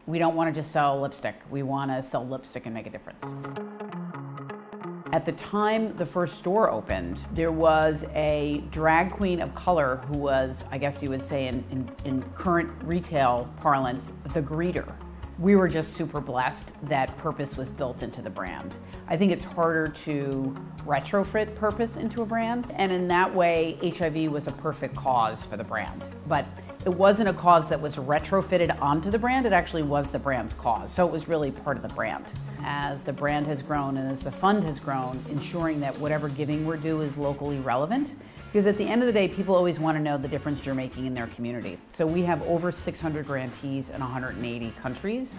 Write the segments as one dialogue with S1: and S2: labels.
S1: We don't want to just sell lipstick. We want to sell lipstick and make a difference. At the time the first store opened, there was a drag queen of color who was, I guess you would say in current retail parlance, the greeter. We were just super blessed that purpose was built into the brand. I think it's harder to retrofit purpose into a brand, and in that way, HIV was a perfect cause for the brand. But it wasn't a cause that was retrofitted onto the brand, it actually was the brand's cause, so it was really part of the brand. As the brand has grown and as the fund has grown, ensuring that whatever giving we're doing is locally relevant, because at the end of the day, people always want to know the difference you're making in their community. So we have over 600 grantees in 180 countries,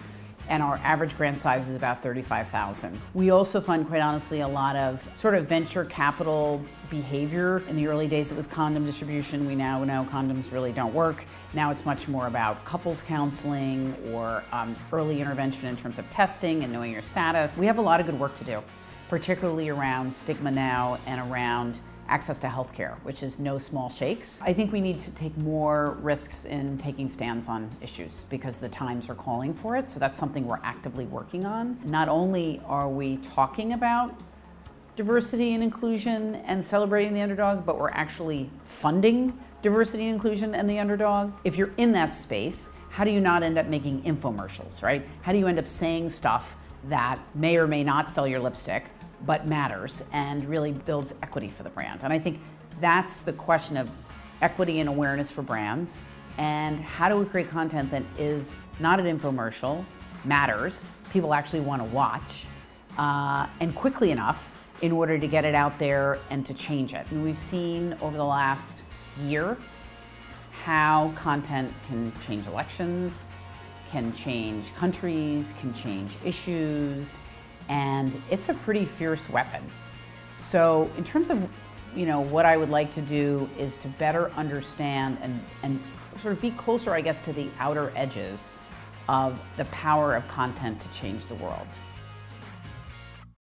S1: and our average grant size is about 35,000. We also fund, quite honestly, a lot of sort of venture capital behavior. In the early days, it was condom distribution. We now know condoms really don't work. Now it's much more about couples counseling or early intervention in terms of testing and knowing your status. We have a lot of good work to do, particularly around stigma now and around access to healthcare, which is no small shakes. I think we need to take more risks in taking stands on issues because the times are calling for it, so that's something we're actively working on. Not only are we talking about diversity and inclusion and celebrating the underdog, but we're actually funding diversity and inclusion and the underdog. If you're in that space, how do you not end up making infomercials, right? How do you end up saying stuff that may or may not sell your lipstick, but matters and really builds equity for the brand? And I think that's the question of equity and awareness for brands, and how do we create content that is not an infomercial, matters, people actually want to watch, and quickly enough in order to get it out there and to change it. And we've seen over the last year how content can change elections, can change countries, can change issues, and it's a pretty fierce weapon. So in terms of what I would like to do is to better understand and sort of be closer, I guess, to the outer edges of the power of content to change the world.